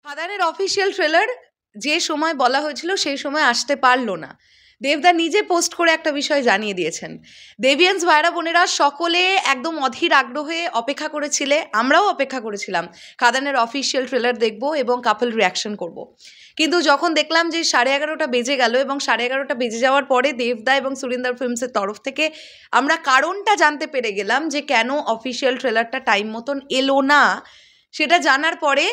খাদানের official trailer যে সময় বলা হয়েছিল সেই সময় আসতে পারলো না। দেবদা নিজে পোস্ট করে একটা বিষয় জানিয়ে দিয়েছেন। দেবিয়ান্স ভাইরা বোনেরা সকলে একদম অধীর আগ্রহে অপেক্ষা করেছিলে, আমরাও অপেক্ষা করেছিলাম খাদানের অফিসিয়াল ট্রেলার দেখব এবং কাপল রিয়াকশন করব। কিন্তু যখন দেখলাম যে 11:30 বেজে গেল এবং 11:30 বেজে যাওয়ার পরে দেবদা এবং সুরিন্দর ফিল্মসের তরফ থেকে আমরা কারণটা জানতে পেরে গেলাম যে কেন অফিসিয়াল ট্রেলারটা টাইম মতন এলো না। সেটা জানার পরে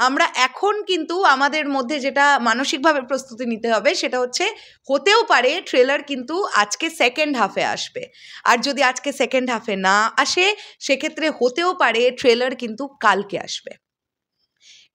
আমরা এখন কিন্তু আমাদের মধ্যে যেটা মানসিকভাবে প্রস্তুতি নিতে হবে সেটা হচ্ছে, হতেও পারে ট্রেলার কিন্তু আজকে সেকেন্ড হাফে আসবে, আর যদি আজকে সেকেন্ড হাফে না আসে সেক্ষেত্রে হতেও পারে ট্রেলার কিন্তু কালকে আসবে।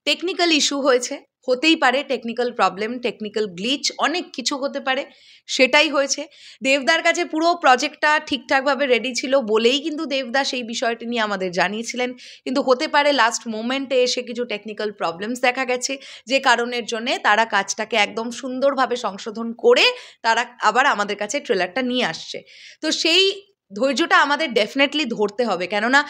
টেকনিক্যাল ইস্যু হয়েছে, হতেই পারে, টেকনিক্যাল প্রবলেম, টেকনিক্যাল গ্লিচ, অনেক কিছু হতে পারে, সেটাই হয়েছে। দেবদার কাছে পুরো প্রজেক্টটা ঠিকঠাকভাবে রেডি ছিল বলেই কিন্তু দেবদা সেই বিষয়টি নিয়ে আমাদের জানিয়েছিলেন, কিন্তু হতে পারে লাস্ট মোমেন্টে এসে কিছু টেকনিক্যাল প্রবলেমস দেখা গেছে, যে কারণের জন্যে তারা কাজটাকে একদম সুন্দরভাবে সংশোধন করে তারা আবার আমাদের কাছে ট্রেলারটা নিয়ে আসছে। তো সেই ধৈর্যটা আমাদের ডেফিনেটলি ধরতে হবে, কেননা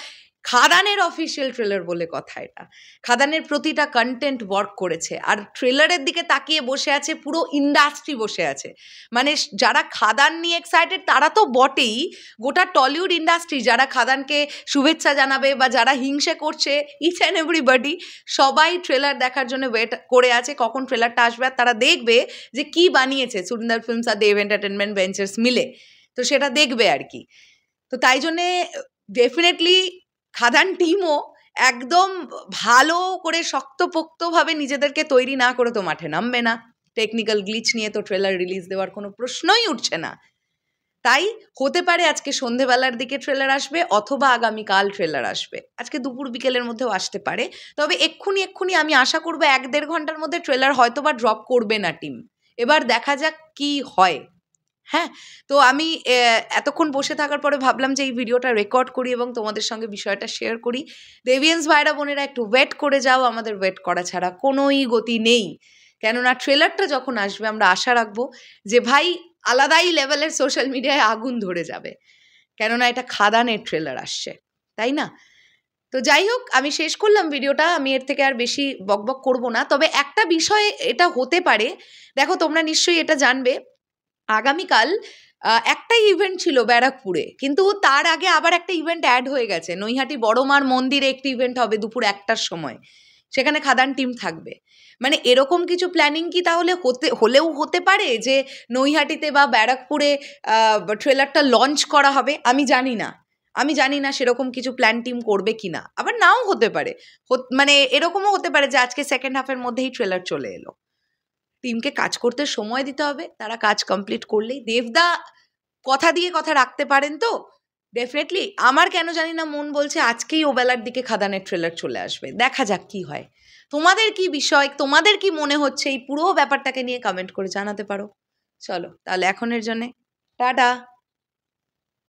খাদানের অফিসিয়াল ট্রেলার বলে কথা। এটা খাদানের প্রতিটা কন্টেন্ট ওয়ার্ক করেছে, আর ট্রেলারের দিকে তাকিয়ে বসে আছে পুরো ইন্ডাস্ট্রি বসে আছে। মানে যারা খাদান নিয়ে এক্সাইটেড তারা তো বটেই, গোটা টলিউড ইন্ডাস্ট্রি যারা খাদানকে শুভেচ্ছা জানাবে বা যারা হিংসে করছে, ইচ অ্যান্ড এভরিবডি সবাই ট্রেলার দেখার জন্য ওয়েট করে আছে কখন ট্রেলারটা আসবে আর তারা দেখবে যে কি বানিয়েছে সুরিন্দর ফিল্মস আর দেব এন্টারটেনমেন্ট ভেঞ্চার্স মিলে। তো সেটা দেখবে আর কি। তো তাই জন্যে ডেফিনেটলি খাদান টিমও একদম ভালো করে শক্তপোক্তভাবে নিজেদেরকে তৈরি না করে তো মাঠে নামবে না। টেকনিক্যাল গ্লিচ নিয়ে তো ট্রেলার রিলিজ দেওয়ার কোনো প্রশ্নই উঠছে না। তাই হতে পারে আজকে সন্ধেবেলার দিকে ট্রেলার আসবে অথবা আগামীকাল ট্রেলার আসবে, আজকে দুপুর বিকেলের মধ্যেও আসতে পারে। তবে এক্ষুনি আমি আশা করবো 1-1.5 ঘন্টার মধ্যে ট্রেলার হয়তো বা ড্রপ করবে না টিম। এবার দেখা যাক কি হয়। হ্যাঁ, তো আমি এতক্ষণ বসে থাকার পরে ভাবলাম যে এই ভিডিওটা রেকর্ড করি এবং তোমাদের সঙ্গে বিষয়টা শেয়ার করি। দেবিয়ান্স ভাইরা বোনেরা একটু ওয়েট করে যাও, আমাদের ওয়েট করা ছাড়া কোনোই গতি নেই। কেননা ট্রেলারটা যখন আসবে আমরা আশা রাখবো যে ভাই আলাদাই লেভেলের সোশ্যাল মিডিয়ায় আগুন ধরে যাবে, কেননা এটা খাদানের ট্রেলার আসছে, তাই না? তো যাই হোক, আমি শেষ করলাম ভিডিওটা, আমি এর থেকে আর বেশি বকবক করবো না। তবে একটা বিষয় এটা হতে পারে, দেখো তোমরা নিশ্চয়ই এটা জানবে, আগামীকাল একটাই ইভেন্ট ছিল ব্যারাকপুরে, কিন্তু তার আগে আবার একটা ইভেন্ট অ্যাড হয়ে গেছে। নৈহাটি বড়মার মন্দিরে একটি ইভেন্ট হবে দুপুর 1টার সময়, সেখানে খাদান টিম থাকবে। মানে এরকম কিছু প্ল্যানিং কি তাহলে হলেও হতে পারে যে নৈহাটিতে বা ব্যারাকপুরে ট্রেলারটা লঞ্চ করা হবে? আমি জানি না সেরকম কিছু প্ল্যান টিম করবে কি না, আবার নাও হতে পারে। মানে এরকমও হতে পারে যে আজকে সেকেন্ড হাফের মধ্যেই ট্রেলার চলে এলো। টিমকে কাজ করতে সময় দিতে হবে, তারা কাজ কমপ্লিট করলেই। দেবদা কথা দিয়ে কথা রাখতে পারেন তো ডেফিনেটলি। আমার কেন জানি না মন বলছে আজকেই ওবেলার দিকে খাদানের ট্রেলার চলে আসবে, দেখা যাক কি হয়। তোমাদের কি বিষয়, তোমাদের কি মনে হচ্ছে এই পুরো ব্যাপারটাকে নিয়ে কমেন্ট করে জানাতে পারো। চলো তাহলে এখনের জন্যে টাটা।